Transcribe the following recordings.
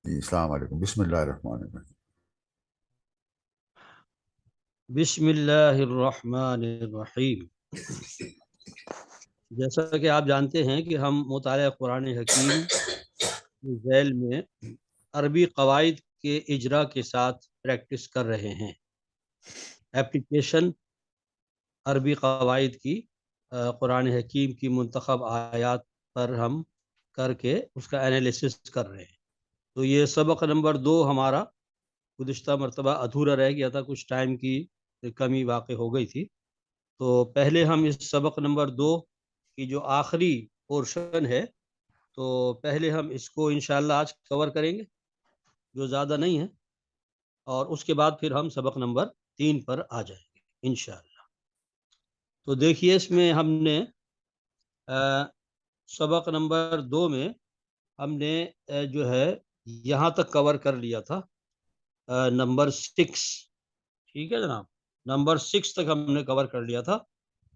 جی السلام علیکم، بسم اللہ الرحمن الرحیم۔ بسم اللہ الرحمن الرحیم۔ جیسا کہ آپ جانتے ہیں کہ ہم مطالعہ قرآن حکیم کے ذیل میں عربی قواعد کے اجرا کے ساتھ پریکٹس کر رہے ہیں۔ ایپلیکیشن عربی قواعد کی قرآن حکیم کی منتخب آیات پر ہم کر کے اس کا انالیسس کر رہے ہیں۔ تو یہ سبق نمبر 2 ہمارا گزشتہ مرتبہ ادھورا رہ گیا تھا، کچھ ٹائم کی کمی واقع ہو گئی تھی۔ تو پہلے ہم اس سبق نمبر 2 کی جو آخری پورشن ہے، تو پہلے ہم اس کو انشاءاللہ آج کور کریں گے، جو زیادہ نہیں ہے، اور اس کے بعد پھر ہم سبق نمبر 3 پر آ جائیں گے انشاءاللہ۔ تو دیکھیے اس میں ہم نے سبق نمبر 2 میں ہم نے جو ہے یہاں تک کور کر لیا تھا، نمبر 6، ٹھیک ہے جناب، نمبر 6 تک ہم نے کور کر لیا تھا۔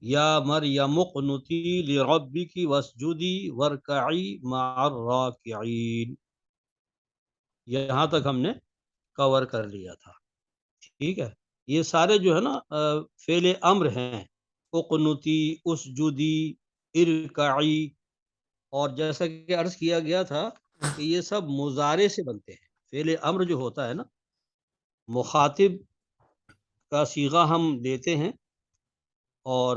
یا مریم اقنتی لربک واسجدی وارکعی مع الراکعین، یہاں تک ہم نے کور کر لیا تھا، ٹھیک ہے۔ یہ سارے جو ہے نا فعل امر ہیں، اقنتی، اسجدی، ارکعی، اور جیسا کہ عرض کیا گیا تھا کہ یہ سب مضارع سے بنتے ہیں۔ فعل امر جو ہوتا ہے نا، مخاطب کا صیغہ ہم لیتے ہیں اور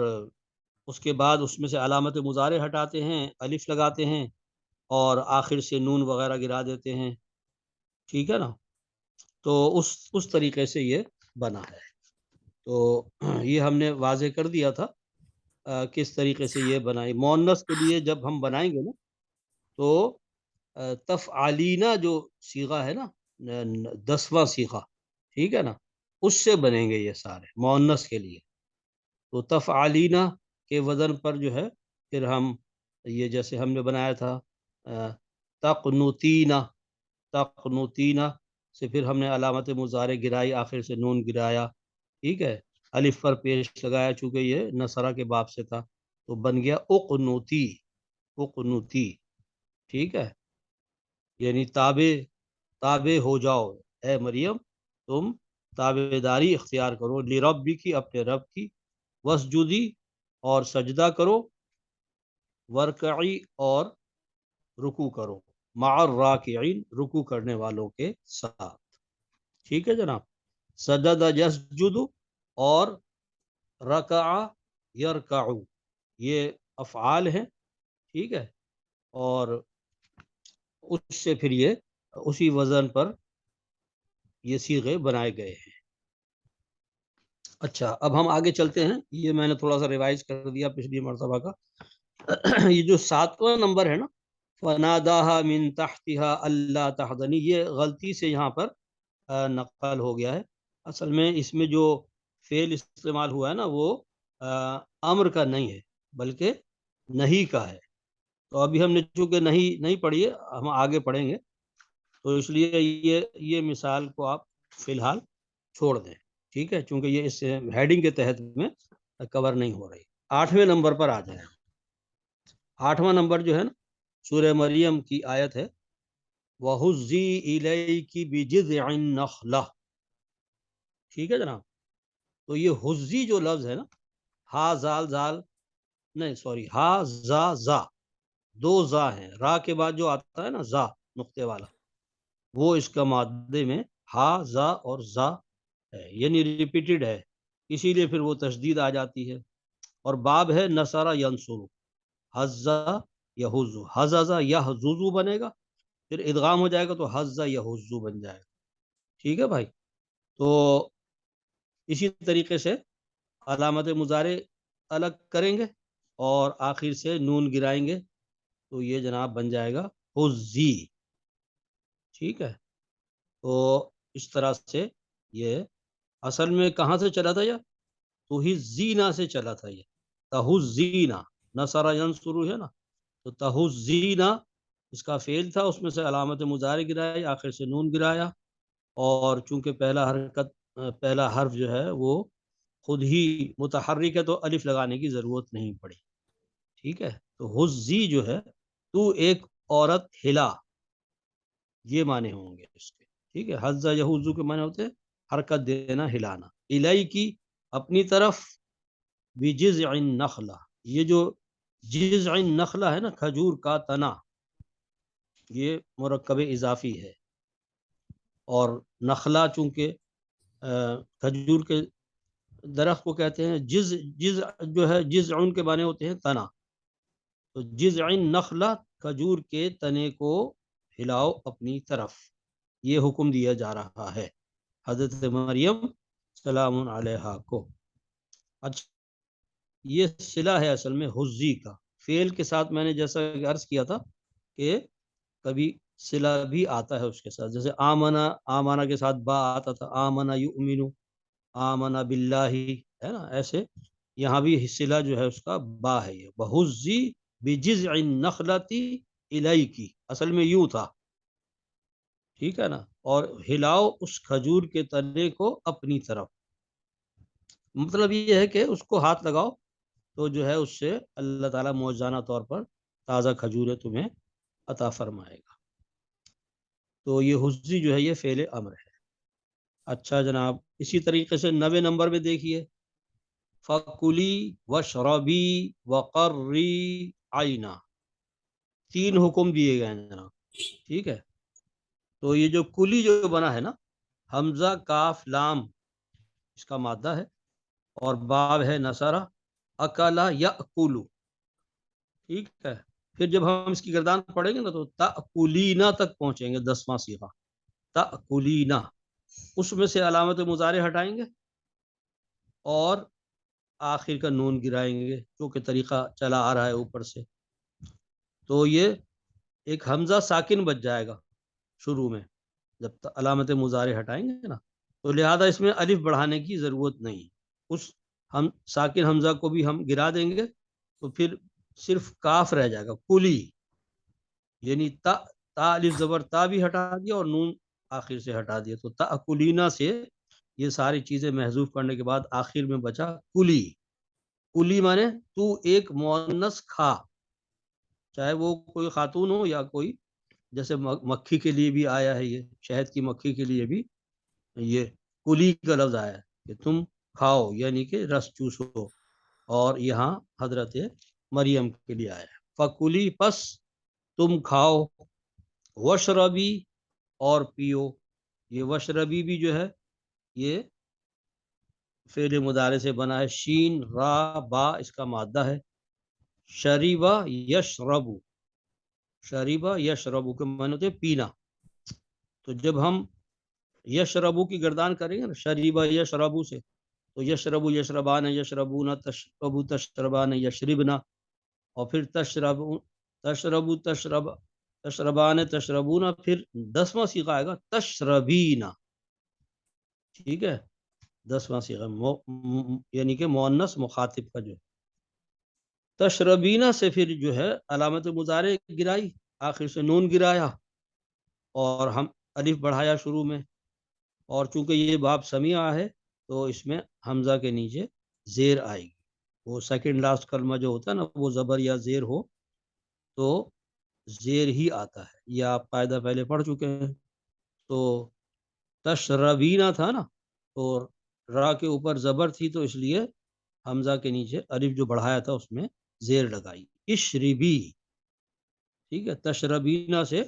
اس کے بعد اس میں سے علامت مضارع ہٹاتے ہیں، الف لگاتے ہیں اور آخر سے نون وغیرہ گرا دیتے ہیں، ٹھیک ہے نا۔ تو اس طریقے سے یہ بنا ہے۔ تو یہ ہم نے واضح کر دیا تھا کس طریقے سے یہ بنائی۔ مؤنث کے لیے جب ہم بنائیں گے نا، تو تفعالینا جو صیغہ ہے نا، 10واں صیغہ، ٹھیک ہے نا، اس سے بنیں گے یہ سارے مؤنث کے لیے۔ تو تفعالینا کے وزن پر جو ہے پھر ہم یہ جیسے ہم نے بنایا تھا تقنوتینا، تقنوتینا سے پھر ہم نے علامت مضارع گرائی، آخر سے نون گرایا، ٹھیک ہے، الف پر پیش لگایا، چونکہ یہ نصرہ کے باب سے تھا تو بن گیا اقنوتی، اقنوتی، ٹھیک ہے، یعنی تابع ہو جاؤ اے مریم، تم تابع داری اختیار کرو، لربی کی، اپنے رب کی، وسجودی، اور سجدہ کرو، ورکعی، اور رکوع کرو، مع الراکعین، رکوع کرنے والوں کے ساتھ، ٹھیک ہے جناب۔ سجد یسجد اور رکع یرکع، یہ افعال ہیں، ٹھیک ہے، اور اس سے پھر یہ اسی وزن پر یہ صیغے بنائے گئے ہیں۔ اچھا، اب ہم آگے چلتے ہیں۔ یہ میں نے تھوڑا سا ریوائز کر دیا پچھلی مرتبہ کا۔ یہ جو 7واں نمبر ہے نا، فناداها من تحتها اللہ تحزنی، یہ غلطی سے یہاں پر نقل ہو گیا ہے۔ اصل میں اس میں جو فعل استعمال ہوا ہے نا، وہ امر کا نہیں ہے بلکہ نہیں کا ہے۔ تو ابھی ہم نے چونکہ نہیں پڑھی ہے، ہم آگے پڑھیں گے، تو اس لیے یہ مثال کو آپ فی الحال چھوڑ دیں، ٹھیک ہے، چونکہ یہ اس ہیڈنگ کے تحت میں کور نہیں ہو رہی۔ 8ویں نمبر پر آ جائیں۔ 8واں نمبر جو ہے نا، سورہ مریم کی آیت ہے، وَهُزِّي إِلَيْكِ بِجِذْعِ النَّخْلَةِ، ٹھیک ہے جناب۔ تو یہ حزی جو لفظ ہے نا، ہا زال زال نہیں، سوری، ہا زا زا، 2 زا ہیں، را کے بعد جو آتا ہے نا زا نقطے والا، وہ اس کا مادے میں ہا زا اور زا ہے، یعنی ریپیٹڈ ہے، اسی لیے پھر وہ تشدید آ جاتی ہے۔ اور باب ہے نصرہ ینصر، حزا یحزو، حززا یحززو بنے گا، پھر ادغام ہو جائے گا تو حزا یحزو بن جائے گا، ٹھیک ہے بھائی۔ تو اسی طریقے سے علامت مضارع الگ کریں گے اور آخر سے نون گرائیں گے، تو یہ جناب بن جائے گا حزی، ٹھیک ہے۔ تو اس طرح سے یہ اصل میں کہاں سے چلا تھا، یہ تحزینا سے چلا تھا، یہ تحزینا، نصر ینصر ہے نا، تو تحزینا اس کا فعل تھا، اس میں سے علامت مضارع گرائی، آخر سے نون گرایا، اور چونکہ پہلا حرف جو ہے وہ خود ہی متحرک ہے تو الف لگانے کی ضرورت نہیں پڑی، ٹھیک ہے۔ تو حزی جو ہے، تو ایک عورت ہلا، یہ معنی ہوں گے اس کے. ٹھیک ہے. حزہ یحوزو کے معنی ہوتے ہیں حرکت دینا، ہلانا. الی کی اپنی طرف، بجذع النخلہ، یہ جو جذع النخلہ ہے نا، کھجور کا تنا، یہ مرکب اضافی ہے. اور نخلہ چونکہ کھجور کے درخت کو کہتے ہیں. جذع جو ہے، جذع ان کے معنی ہوتے ہیں تنا. تو جذع النخلہ، کھجور کے تنے کو ہلاؤ اپنی طرف، یہ حکم دیا جا رہا ہے حضرت مریم سلام علیہا کو. اچھا، یہ صلہ ہے اصل میں حزی کا. فعل کے ساتھ میں نے جیسا کہ عرض کیا تھا کہ کبھی صلہ بھی آتا ہے اس کے ساتھ، جیسے آمنا، آمنا کے ساتھ با آتا تھا، آمنا یؤمنو، آمنا باللہ، ہے نا. ایسے یہاں بھی صلہ جو ہے اس کا با ہے. یہ بہزی بجذع النخلۃ الیکی، اصل میں یوں تھا. ٹھیک ہے نا. اور ہلاؤ اس کھجور کے تنے کو اپنی طرف. مطلب یہ ہے کہ اس کو ہاتھ لگاؤ تو جو ہے اس سے اللہ تعالیٰ موجزانہ طور پر تازہ کھجوریں تمہیں عطا فرمائے گا. تو یہ حزی جو ہے یہ فعل امر ہے. اچھا جناب، اسی طریقے سے 90 نمبر میں دیکھیے، فَكُلِي وَاشْرَبِي وَقَرِّي عَيْنًا، 3 حکم دیے گئے ہیں جناب. ٹھیک ہے. تو یہ جو کلی جو بنا ہے نا، حمزہ کاف لام اس کا مادہ ہے، اور باب ہے نصرہ، اکلا یاکلو. ٹھیک ہے. پھر جب ہم اس کی گردان پڑھیں گے نا تو تاکلینا تک پہنچیں گے، 10واں صیغہ تاکلینا. اس میں سے علامت مضارع ہٹائیں گے اور آخر کا نون گرائیں گے، کیونکہ طریقہ چلا آ رہا ہے اوپر سے. تو یہ ایک حمزہ ساکن بچ جائے گا شروع میں جب علامت مضارع ہٹائیں گے نا. تو لہذا اس میں الف بڑھانے کی ضرورت نہیں. اس ہم ساکن حمزہ کو بھی ہم گرا دیں گے تو پھر صرف کاف رہ جائے گا، کلی. یعنی تا، تا الف زبر تا بھی ہٹا دیا اور نون آخر سے ہٹا دیا. تو تاکلینا سے یہ ساری چیزیں محذوف کرنے کے بعد آخر میں بچا کلی. کلی مانے تو ایک مؤنث کھا، چاہے وہ کوئی خاتون ہو یا کوئی، جیسے مکھی کے لیے بھی آیا ہے، یہ شہد کی مکھی کے لیے بھی یہ کلی کا لفظ آیا ہے کہ تم کھاؤ، یعنی کہ رس چوسو. اور یہاں حضرت مریم کے لیے آیا ہے فکلی، پس تم کھاؤ، وشربی اور پیو. یہ وشربی بھی جو ہے یہ فعل مضارع سے بنا ہے، شین را با اس کا مادہ ہے. شریبا یشربو، شریبا یشربو کے معنی ہوتے ہیں پینا. تو جب ہم یشربو کی گردان کریں گے نا شریبا یشربو سے، تو یشربو یشربان یشربون، تشربو تشربان یشربنا، اور پھر تشربو تشربو تشربان تشربون، پھر 10واں صیغہ آئے گا تشربینا. ٹھیک ہے. 10واں صیغہ یعنی کہ مؤنث مخاطب کا جو تشربینا سے پھر جو ہے علامت مضارع گرائی، آخر سے نون گرایا اور ہم الف بڑھایا شروع میں. اور چونکہ یہ باب سمیع ہے تو اس میں حمزہ کے نیچے زیر آئے گی. وہ سیکنڈ لاسٹ کلمہ جو ہوتا ہے نا، وہ زبر یا زیر ہو تو زیر ہی آتا ہے. یہ آپ قاعدہ پہلے پڑھ چکے ہیں. تو تشربینا تھا نا، تو را کے اوپر زبر تھی تو اس لیے حمزہ کے نیچے الف جو بڑھایا تھا اس میں زیر لگائی، اشربی. ٹھیک ہے. تشربینا سے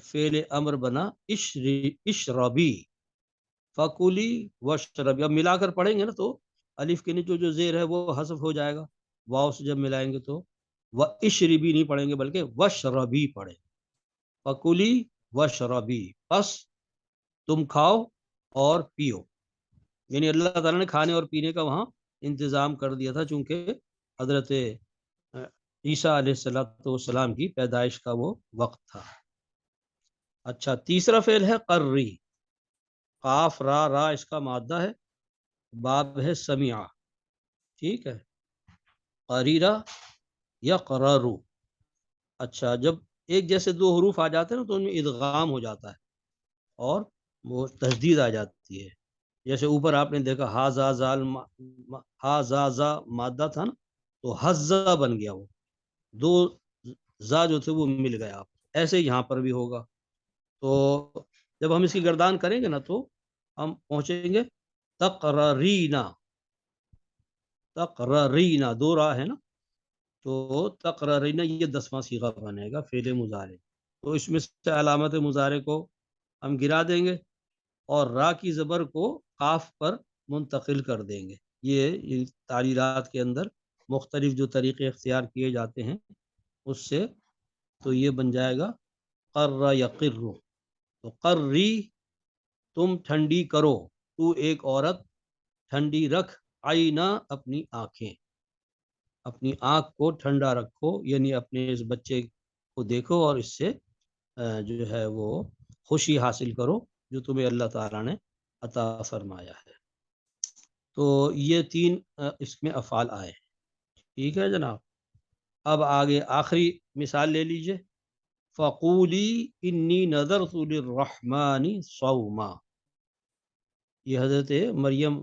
فعل امر بنا اشربی، فکلی وشربی. اب ملا کر پڑھیں گے نا تو الف کے نیچے جو زیر ہے وہ حذف ہو جائے گا، واو سے جب ملائیں گے تو وہ اشربی نہیں پڑھیں گے بلکہ وشربی پڑھیں. فکلی وشربی، پس تم کھاؤ اور پیو. یعنی اللہ تعالیٰ نے کھانے اور پینے کا وہاں انتظام کر دیا تھا، چونکہ حضرت عیسیٰ علیہ السلام کی پیدائش کا وہ وقت تھا. اچھا، تیسرا فعل ہے قری. قاف را، را اس کا مادہ ہے، باب ہے سمیع. ٹھیک ہے. قریرا یا قرارو. اچھا، جب ایک جیسے دو حروف آ جاتے ہیں نا تو ان میں ادغام ہو جاتا ہے اور وہ تشدید آ جاتی ہے. جیسے اوپر آپ نے دیکھا ہاذا زال، ہاذا زا مادہ تھا نا تو حزا بن گیا، وہ دو زا جو تھے وہ مل گیا. ایسے یہاں پر بھی ہوگا تو جب ہم اس کی گردان کریں گے نا تو ہم پہنچیں گے تقررینا. تقررینا دو راہ ہے نا, تو تقررینا یہ 10واں صیغہ بنے گا فعل مضارع. تو اس میں سے علامت مضارع کو ہم گرا دیں گے اور را کی زبر کو قاف پر منتقل کر دیں گے. یہ تعلیلات کے اندر مختلف جو طریقے اختیار کیے جاتے ہیں اس سے, تو یہ بن جائے گا قر یقر. تو قرری تم ٹھنڈی کرو, تو ایک عورت ٹھنڈی رکھ, آئینہ اپنی آنکھیں, اپنی آنکھ کو ٹھنڈا رکھو, یعنی اپنے اس بچے کو دیکھو اور اس سے جو ہے وہ خوشی حاصل کرو جو تمہیں اللہ تعالیٰ نے عطا فرمایا ہے. تو یہ 3 اس میں افعال آئے ہیں. ٹھیک ہے جناب. اب آگے آخری مثال لے لیجئے. فقولی انی نذرت للرحمن صوما. یہ حضرت مریم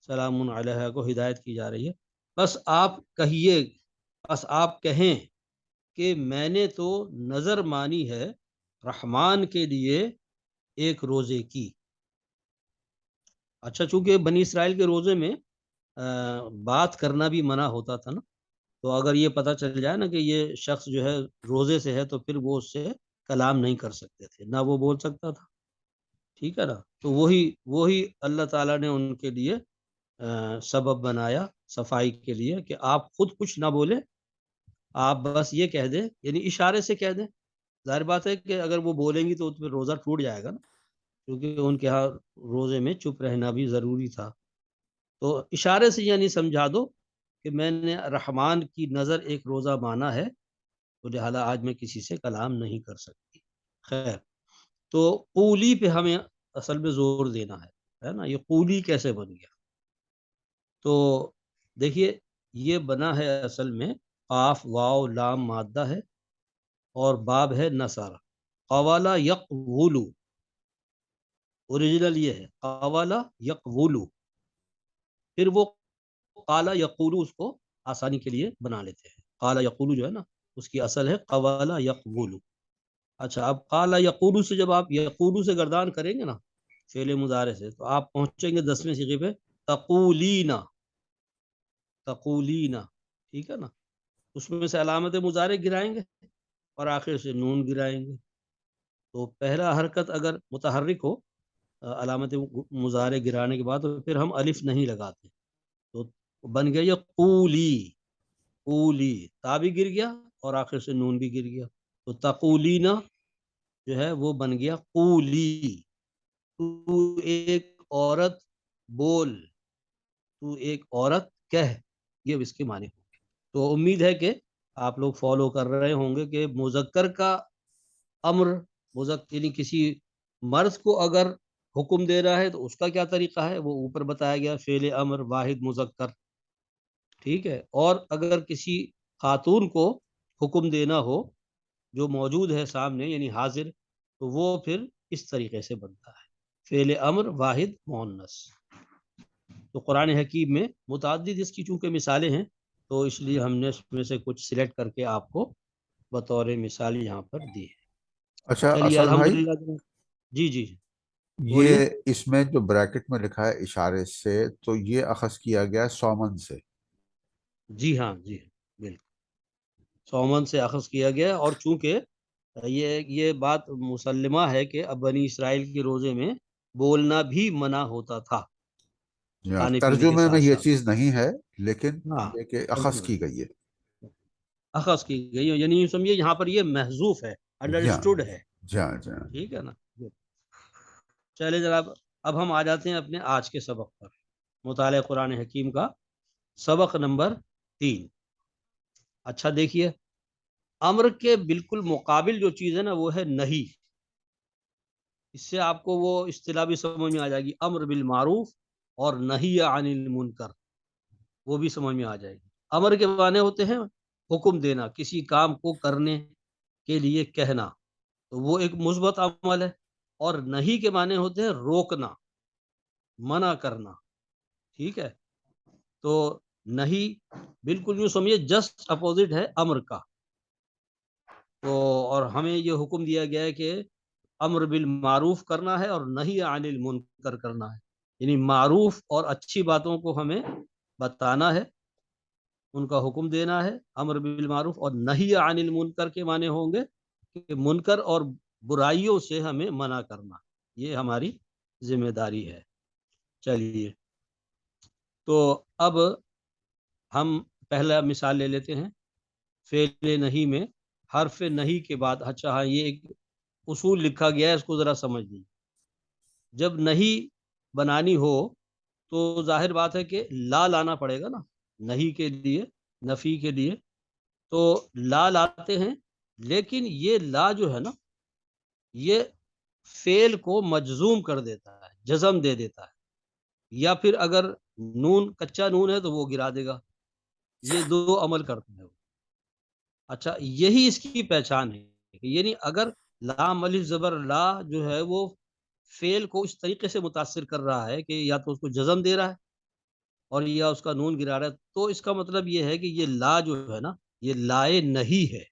سلام علیہا کو ہدایت کی جا رہی ہے. بس آپ کہیے, بس آپ کہیں کہ میں نے تو نظر مانی ہے رحمان کے لیے ایک روزے کی. اچھا, چونکہ بنی اسرائیل کے روزے میں بات کرنا بھی منع ہوتا تھا نا, تو اگر یہ پتہ چل جائے نا کہ یہ شخص جو ہے روزے سے ہے تو پھر وہ اس سے کلام نہیں کر سکتے تھے, نہ وہ بول سکتا تھا. ٹھیک ہے نا. تو وہی اللہ تعالیٰ نے ان کے لیے سبب بنایا صفائی کے لیے کہ آپ خود کچھ نہ بولیں, آپ بس یہ کہہ دیں, یعنی اشارے سے کہہ دیں. ظاہر بات ہے کہ اگر وہ بولیں گی تو پھر روزہ ٹوٹ جائے گا نا, کیونکہ ان کے ہاں روزے میں چپ رہنا بھی ضروری تھا. تو اشارے سے یعنی سمجھا دو کہ میں نے رحمان کی نظر ایک روزہ مانا ہے, تو لہٰذا آج میں کسی سے کلام نہیں کر سکتی. خیر, تو قولی پہ ہمیں اصل میں زور دینا ہے نا. یہ قولی کیسے بن گیا؟ تو دیکھیے, یہ بنا ہے اصل میں قاف واو لام مادہ ہے اور باب ہے نصارہ. قوالا یقولو, اوریجنل یہ ہے قوالا یقولو. پھر وہ قالا یقولو اس کو آسانی کے لیے بنا لیتے ہیں. قالا یقولو جو ہے نا اس کی اصل ہے قوالا یقولو. اچھا, اب قالا یقولو سے جب آپ یقولو سے گردان کریں گے نا فعل مضارع سے, تو آپ پہنچیں گے 10ویں صیغے پہ تقولینا. تقولینا, ٹھیک ہے نا. اس میں سے علامت مضارع گرائیں گے اور آخر سے نون گرائیں گے. تو پہلا حرکت اگر متحرک ہو علامت مضارع گرانے کے بعد, تو پھر ہم الف نہیں لگاتے, تو بن گیا یہ قولی. قولی تا بھی گر گیا اور آخر سے نون بھی گر گیا, تو تقولینا جو ہے وہ بن گیا قولی. تو ایک عورت بول, تو ایک عورت کہہ, یہ اس کے معنی ہوں گے. تو امید ہے کہ آپ لوگ فالو کر رہے ہوں گے کہ مذکر کا امر, مذکر یعنی کسی مرد کو اگر حکم دے رہا ہے تو اس کا کیا طریقہ ہے, وہ اوپر بتایا گیا, فعل امر واحد مذکر. ٹھیک ہے. اور اگر کسی خاتون کو حکم دینا ہو جو موجود ہے سامنے یعنی حاضر, تو وہ پھر اس طریقے سے بنتا ہے, فعل امر واحد مؤنث. تو قرآن حکیم میں متعدد اس کی چونکہ مثالیں ہیں, تو اس لیے ہم نے اس میں سے کچھ سلیکٹ کر کے آپ کو بطور مثال یہاں پر دی ہے. اچھا چلیے اصل بھائی, الحمدللہ. جی جی بولیے. یہ اس میں جو بریکٹ میں لکھا ہے اشارے سے, تو یہ اخذ کیا گیا سومن سے. جی ہاں, جی ہاں, بالکل سومن سے اخذ کیا گیا. اور چونکہ یہ بات مسلمہ ہے کہ اب بنی اسرائیل کے روزے میں بولنا بھی منع ہوتا تھا کھانے پینے کے ترجمے میں ساتھ یہ ساتھ. چیز نہیں ہے, لیکن ہاں, یہ کہ اخذ کی گئی ہے. اخذ کی گئی, یعنی یہ سمجھیے یہاں پر یہ محذوف ہے, جہاں انڈرسٹوڈ ہے. جہاں جہاں ٹھیک ہے نا. چلے جناب, اب ہم آ جاتے ہیں اپنے آج کے سبق پر. مطالعہ قرآن حکیم کا سبق نمبر 3. اچھا دیکھیے, امر کے بالکل مقابل جو چیز ہے نا وہ ہے نہیں. اس سے آپ کو وہ اصطلاح بھی سمجھ میں آ جائے گی, امر بالمعروف اور نہی عن المنکر, وہ بھی سمجھ میں آ جائے گی. امر کے معنی ہوتے ہیں حکم دینا, کسی کام کو کرنے کے لیے کہنا, تو وہ ایک مثبت عمل ہے. اور نہیں کے معنی ہوتے ہیں روکنا, منع کرنا. ٹھیک ہے. تو نہیں بالکل یوں سمجھے جسٹ اپوزٹ ہے امر کا. تو اور ہمیں یہ حکم دیا گیا ہے کہ امر بالمعروف کرنا ہے اور نہی عن المنکر کرنا ہے، یعنی معروف اور اچھی باتوں کو ہمیں بتانا ہے، ان کا حکم دینا ہے، امر بالمعروف، اور نہی عن المنکر کے معنی ہوں گے کہ منکر اور برائیوں سے ہمیں منع کرنا، یہ ہماری ذمہ داری ہے۔ چلیے، تو اب ہم پہلا مثال لے لیتے ہیں۔ فعل نہیں میں حرف نہیں کے بعد، اچھا ہاں یہ ایک اصول لکھا گیا ہے، اس کو ذرا سمجھ لیجیے۔ جب نہیں بنانی ہو تو ظاہر بات ہے کہ لا لانا پڑے گا نا، نہیں کے لیے، نفی کے لیے، تو لا لاتے ہیں، لیکن یہ لا جو ہے نا، یہ فعل کو مجزوم کر دیتا ہے، جزم دے دیتا ہے، یا پھر اگر نون کچا نون ہے تو وہ گرا دے گا، یہ دو عمل کرتے ہیں۔ اچھا، یہی اس کی پہچان ہے، یعنی اگر لام الف زبر لا جو ہے وہ فعل کو اس طریقے سے متاثر کر رہا ہے کہ یا تو اس کو جزم دے رہا ہے اور یا اس کا نون گرا رہا ہے، تو اس کا مطلب یہ ہے کہ یہ لا جو ہے نا، یہ لائے نہیں ہے،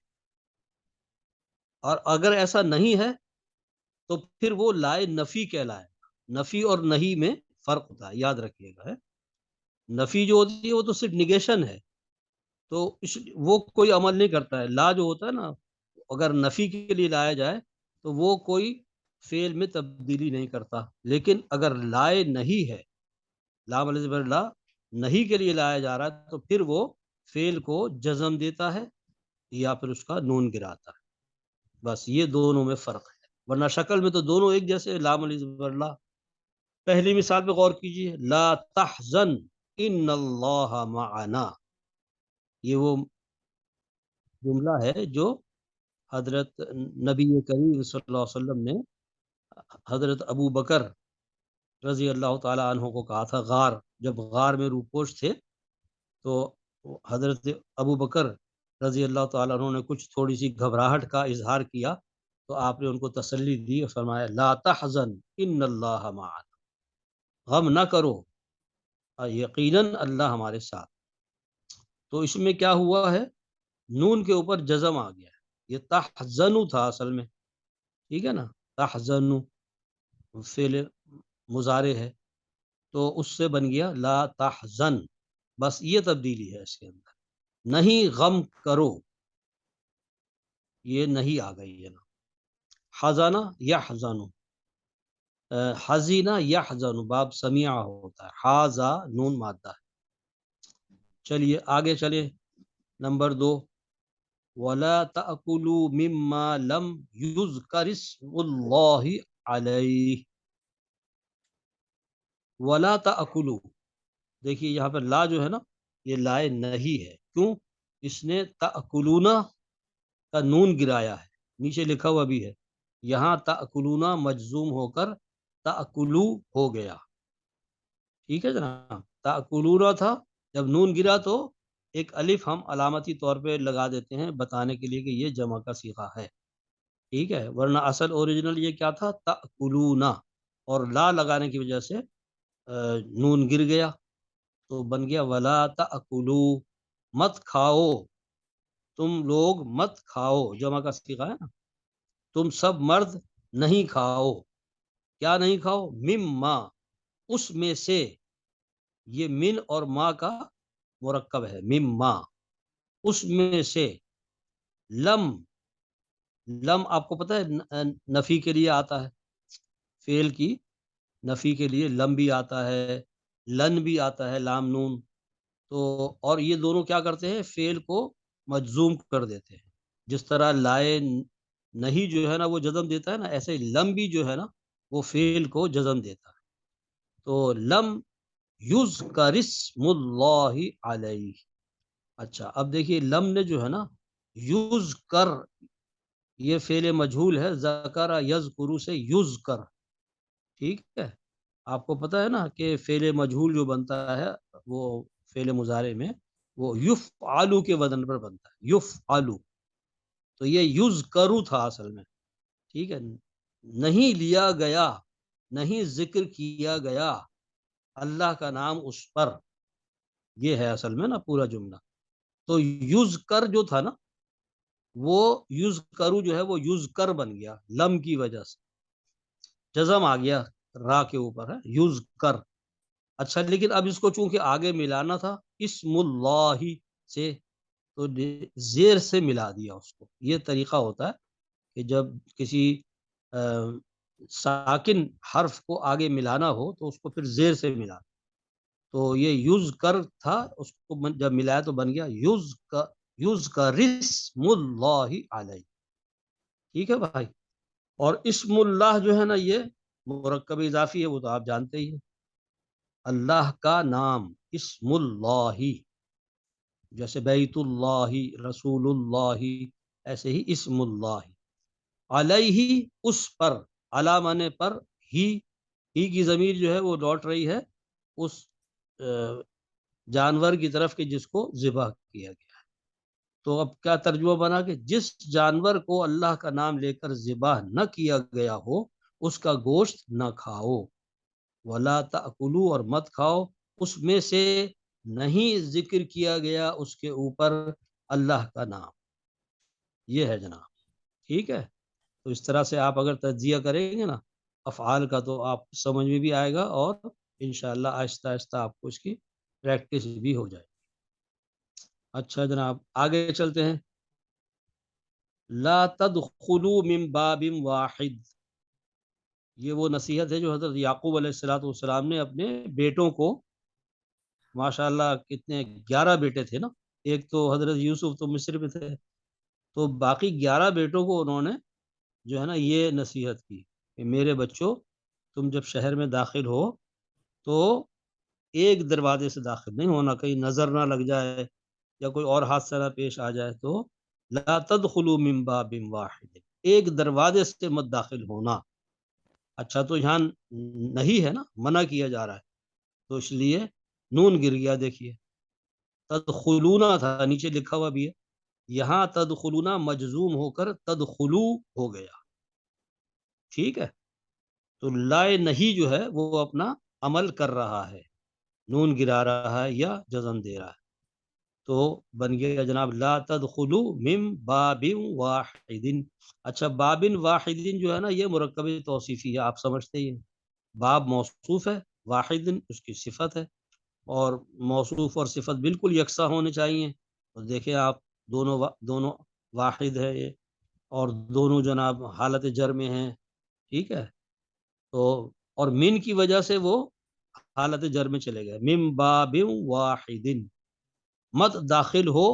اور اگر ایسا نہیں ہے تو پھر وہ لائے نفی کہلائے۔ نفی اور نہیں میں فرق ہوتا ہے، یاد رکھیے گا۔ ہے نفی جو ہوتی ہے وہ تو صرف نگیشن ہے، تو وہ کوئی عمل نہیں کرتا ہے۔ لا جو ہوتا ہے نا، اگر نفی کے لیے لایا جائے تو وہ کوئی فعل میں تبدیلی نہیں کرتا، لیکن اگر لائے نہیں ہے، لام الف زبر لا نہیں کے لیے لایا جا رہا ہے، تو پھر وہ فعل کو جزم دیتا ہے یا پھر اس کا نون گراتا ہے۔ بس یہ دونوں میں فرق ہے، ورنہ شکل میں تو دونوں ایک جیسے، لام الف زبر لا۔ پہلی مثال پہ غور کیجیے، لا تحزن ان اللہ معنا، یہ وہ جملہ ہے جو حضرت نبی کریم صلی اللہ علیہ وسلم نے حضرت ابو بکر رضی اللہ تعالی عنہ کو کہا تھا، جب غار میں روپوش تھے تو حضرت ابو بکر رضی اللہ تعالیٰ عنہ نے کچھ تھوڑی سی گھبراہٹ کا اظہار کیا، تو آپ نے ان کو تسلی دی اور فرمایا لا تحزن ان اللہ معنا، غم نہ کرو، یقیناً اللہ ہمارے ساتھ۔ تو اس میں کیا ہوا ہے، نون کے اوپر جزم آ گیا ہے، یہ تحزن تھا اصل میں، ٹھیک ہے نا، تحزن فعل مضارع ہے، تو اس سے بن گیا لا تحزن، بس یہ تبدیلی ہے اس کے اندر، نہیں غم کرو، یہ نہیں آ گئی ہے نا۔ حزانہ یا حزانو، حزینہ یا حزانو، باب سمیع ہوتا ہے، حازا نون مادہ ہے۔ چلیے آگے چلے، نمبر 2، وَلَا تَأْكُلُوا مِمَّا لَمْ يُذْكَرِ اسْمُ اللَّهِ عَلَيْهِ، وَلَا تَأْكُلُوا، دیکھیے یہاں پر لا جو ہے نا، یہ لائے نہیں ہے، کیوں؟ اس نے تأکلون کا نون گرایا ہے، نیچے لکھا ہوا بھی ہے، یہاں تأکلون مجزوم ہو کر تأکلو ہو گیا، ٹھیک ہے جناب، تأکلون تھا، جب نون گرا تو ایک الف ہم علامتی طور پہ لگا دیتے ہیں بتانے کے لیے کہ یہ جمع کا صیغہ ہے، ٹھیک ہے، ورنہ اصل اوریجنل یہ کیا تھا، تأکلون، اور لا لگانے کی وجہ سے نون گر گیا تو بن گیا ولا تأکلو، مت کھاؤ، تم لوگ مت کھاؤ، جمع کا صیغہ ہے نا، تم سب مرد نہیں کھاؤ، کیا نہیں کھاؤ، مما، اس میں سے، یہ من اور ما کا مرکب ہے، مما، اس میں سے، لم، لم آپ کو پتہ ہے نفی کے لیے آتا ہے، فعل کی نفی کے لیے لم بھی آتا ہے، لن بھی آتا ہے، لام نون، تو اور یہ دونوں کیا کرتے ہیں، فعل کو مجزوم کر دیتے ہیں، جس طرح لائے نہیں جو ہے نا وہ جزم دیتا ہے نا، ایسے ہی لم بھی جو ہے نا وہ فعل کو جزم دیتا ہے، تو لم یذکر اسم اللہ علیہ۔ اچھا اب دیکھیے لم نے جو ہے نا، یذکر، یہ فعل مجہول ہے، ذکر یذکر سے یذکر، ٹھیک ہے، آپ کو پتہ ہے نا کہ فعل مجہول جو بنتا ہے وہ فعل مضارع میں وہ یفعلو کے وزن پر بنتا ہے، یفعلو، تو یہ یذکرو تھا اصل میں، ٹھیک ہے، نہیں لیا گیا، نہیں ذکر کیا گیا اللہ کا نام اس پر، یہ ہے اصل میں نا پورا جملہ، تو یذکر جو تھا نا، وہ یذکرو جو ہے وہ یذکر بن گیا لم کی وجہ سے، جزم آ گیا را کے اوپر ہے یوز کر. اچھا لیکن اب اس کو چونکہ آگے ملانا تھا اسم اللہ سے تو زیر سے ملا دیا اس کو. یہ طریقہ ہوتا ہے کہ جب کسی ساکن حرف کو آگے ملانا ہو تو اس کو پھر زیر سے ملا. تو یہ یوز کر تھا, اس کو جب ملایا تو بن گیا یوز کا رسم اللہ علیہ. ٹھیک ہے بھائی. اور اسم اللہ جو ہے نا یہ مرکب اضافی ہے, وہ تو آپ جانتے ہی ہیں. اللہ کا نام اسم اللہ, جیسے بیت اللہ, رسول اللہ, ایسے ہی اسم اللہ. علیہ اس پر, علی مانے پر, ہی کی ضمیر جو ہے وہ لوٹ رہی ہے اس جانور کی طرف کہ جس کو ذبح کیا گیا. تو اب کیا ترجمہ بنا کہ جس جانور کو اللہ کا نام لے کر ذبح نہ کیا گیا ہو اس کا گوشت نہ کھاؤ. ولا تأکلوا, اور مت کھاؤ اس میں سے نہیں ذکر کیا گیا اس کے اوپر اللہ کا نام. یہ ہے جناب. ٹھیک ہے. تو اس طرح سے آپ اگر تجزیہ کریں گے نا افعال کا تو آپ سمجھ میں بھی آئے گا اور انشاءاللہ آہستہ آہستہ آپ کو اس کی پریکٹس بھی ہو جائے. اچھا جناب آگے چلتے ہیں. لا تدخلوا من باب واحد, یہ وہ نصیحت ہے جو حضرت یعقوب علیہ السلام نے اپنے بیٹوں کو, ماشاء اللہ کتنے 11 بیٹے تھے نا, ایک تو حضرت یوسف تو مصر میں تھے, تو باقی 11 بیٹوں کو انہوں نے جو ہے نا یہ نصیحت کی کہ میرے بچوں تم جب شہر میں داخل ہو تو ایک دروازے سے داخل نہیں ہونا, کہیں نظر نہ لگ جائے یا کوئی اور حادثہ نہ پیش آ جائے. تو لا تدخلوا من باب واحد, ایک دروازے سے مت داخل ہونا. اچھا تو یہاں نہیں ہے نا, منع کیا جا رہا ہے, تو اس لیے نون گر گیا. دیکھیے تدخلونا تھا نیچے لکھا ہوا بھی ہے, یہاں تدخلونا مجزوم ہو کر تدخلو ہو گیا. ٹھیک ہے. تو لائے نہیں جو ہے وہ اپنا عمل کر رہا ہے, نون گرا رہا ہے یا جزم دے رہا ہے. تو بن گیا جناب لا تدخلوا من باب واحد. اچھا باب واحد جو ہے نا یہ مرکب توصیفی ہے, آپ سمجھتے ہی ہیں. باب موصوف ہے, واحد اس کی صفت ہے, اور موصوف اور صفت بالکل یکساں ہونے چاہیے. تو دیکھیں آپ دونوں واحد ہے یہ, اور دونوں جناب حالت جر میں ہیں. ٹھیک ہے. تو اور من کی وجہ سے وہ حالت جر میں چلے گئے. من باب واحد, مت داخل ہو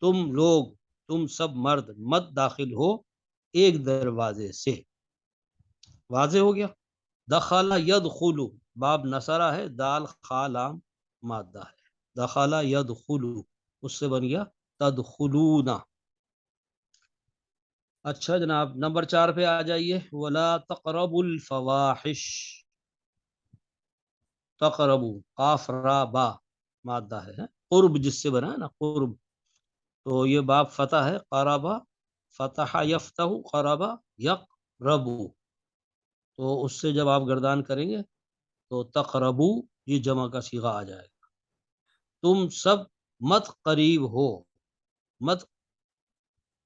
تم لوگ, تم سب مرد مت داخل ہو ایک دروازے سے. واضح ہو گیا. دخل یدخل, باب نصرہ ہے, دال خالام مادہ ہے. دخل یدخل, اس سے بن گیا تدخلون. اچھا جناب نمبر 4 پہ آ جائیے. ولا تقربوا الفواحش, تقربو قاف را با مادہ ہے, قرب جس سے بنا ہے نا قرب. تو یہ باب فتح ہے, قربا فتح یفتح قربا یقربو. تو اس سے جب آپ گردان کریں گے تو تقربو یہ جمع کا صیغہ آ جائے گا. تم سب مت قریب ہو, مت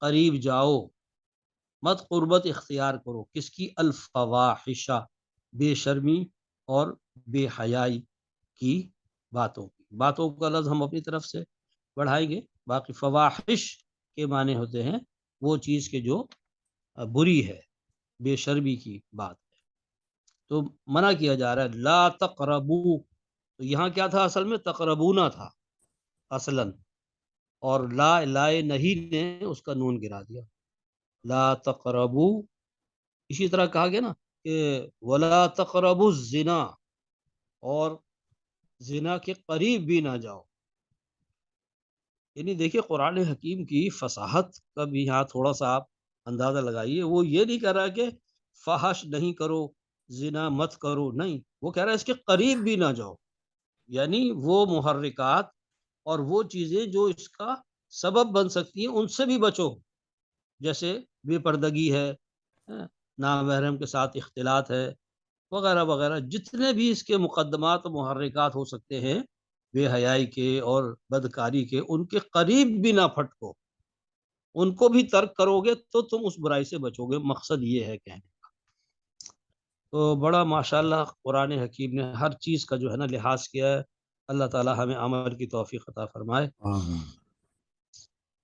قریب جاؤ, مت قربت اختیار کرو. کس کی؟ الفواحشہ, بے شرمی اور بے حیائی کی باتوں کا لفظ ہم اپنی طرف سے بڑھائیں گے. باقی فواحش کے معنی ہوتے ہیں وہ چیز کے جو بری ہے, بے شرمی کی بات ہے. تو منع کیا جا رہا ہے لا تقربو. تو یہاں کیا تھا اصل میں؟ تقربونا تھا اصلاً, اور لا لائے نہیں نے اس کا نون گرا دیا. لا تقربو. اسی طرح کہا گیا نا کہ ولا تقربوا الزنا, اور زنا کے قریب بھی نہ جاؤ. یعنی دیکھیے قرآن حکیم کی فصاحت کا بھی یہاں تھوڑا سا آپ اندازہ لگائیے. وہ یہ نہیں کہہ رہا کہ فحش نہیں کرو, زنا مت کرو, نہیں, وہ کہہ رہا ہے اس کے قریب بھی نہ جاؤ. یعنی وہ محرکات اور وہ چیزیں جو اس کا سبب بن سکتی ہیں ان سے بھی بچو, جیسے بے پردگی ہے, نامحرم کے ساتھ اختلاط ہے, وغیرہ وغیرہ. جتنے بھی اس کے مقدمات و محرکات ہو سکتے ہیں بے حیائی کے اور بدکاری کے, ان کے قریب بھی نہ پھٹکو. ان کو بھی ترک کرو گے تو تم اس برائی سے بچو گے. مقصد یہ ہے کہنے کا. تو بڑا ماشاءاللہ قرآن حکیم نے ہر چیز کا جو ہے نا لحاظ کیا ہے. اللہ تعالی ہمیں عمل کی توفیق عطا فرمائے. آمین.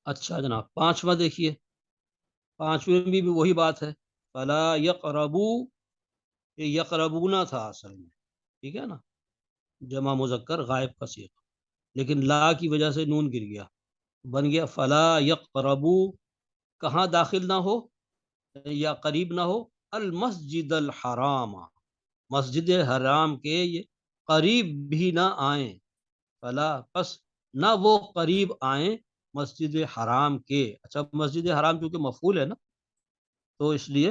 اچھا جناب، پانچواں دیکھیے. پانچویں بھی وہی بات ہے. فلا یقربو، یہ یقربونا تھا اصل میں، ٹھیک ہے نا، جمع مذکر غائب کا صیغہ، لیکن لا کی وجہ سے نون گر گیا، بن گیا فلا یقربو. کہاں داخل نہ ہو یا قریب نہ ہو، المسجد الحرام، مسجد حرام کے یہ قریب بھی نہ آئیں. فلا، پس نہ وہ قریب آئیں مسجد حرام کے. اچھا، مسجد حرام چونکہ مفعول ہے نا، تو اس لیے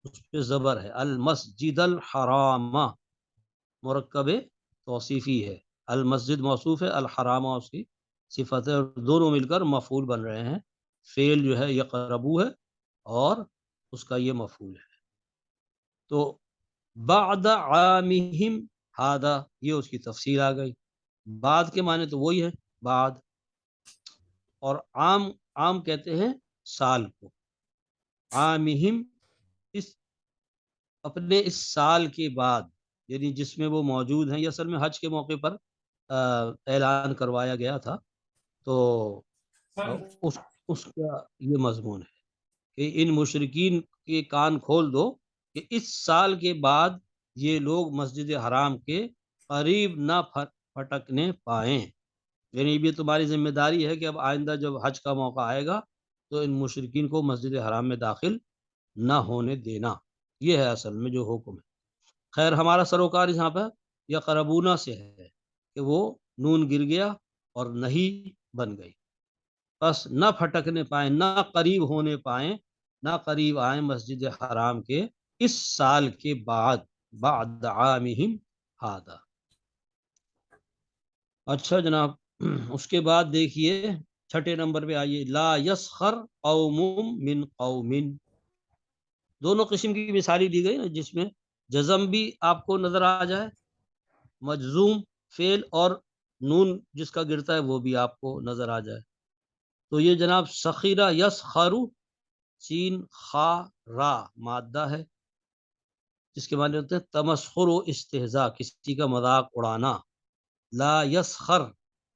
اس پہ زبر ہے. المسجد الحرام مرکب توصیفی ہے. المسجد موصوف ہے، الحرام اس کی صفت ہے، اور دونوں مل کر مفعول بن رہے ہیں. فعل جو ہے یقربو ہے اور اس کا یہ مفعول ہے. تو بعد عامہم ہادہ، یہ اس کی تفصیل آ گئی. بعد کے معنی تو وہی ہے بعد، اور عام، عام کہتے ہیں سال کو. عامہم، اس اپنے اس سال کے بعد، یعنی جس میں وہ موجود ہیں. یہ اصل میں حج کے موقع پر اعلان کروایا گیا تھا. تو اس اس کا یہ مضمون ہے کہ ان مشرکین کے کان کھول دو کہ اس سال کے بعد یہ لوگ مسجد حرام کے قریب نہ پھٹکنے پائیں. یعنی یہ تمہاری ذمہ داری ہے کہ اب آئندہ جب حج کا موقع آئے گا تو ان مشرکین کو مسجد حرام میں داخل نہ ہونے دینا. یہ ہے اصل میں جو حکم ہے. خیر، ہمارا سروکار یہاں پہ یقربونا سے ہے کہ وہ نون گر گیا اور نہیں بن گئی. بس نہ پھٹکنے پائیں، نہ قریب ہونے پائیں، نہ قریب آئیں مسجد حرام کے اس سال کے بعد، بعد عامہم ہادہ. اچھا جناب، اس کے بعد دیکھیے چھٹے نمبر پہ آئیے. لا یسخر قوم من قوم، دونوں قسم کی مثالی دی گئی نا، جس میں جزم بھی آپ کو نظر آ جائے، مجزوم فعل، اور نون جس کا گرتا ہے وہ بھی آپ کو نظر آ جائے. تو یہ جناب سخیرہ یسخرو، سین خا را مادہ ہے، جس کے معنی ہوتے ہیں تمسخر و استہزاء، کسی کا مذاق اڑانا. لا یسخر،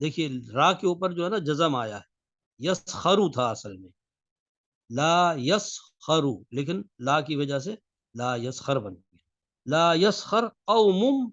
دیکھیے را کے اوپر جو ہے نا جزم آیا ہے، یسخرو تھا اصل میں، لا یسخرو، لیکن لا کی وجہ سے لا یسخر بن گیا. لا یسخر قوم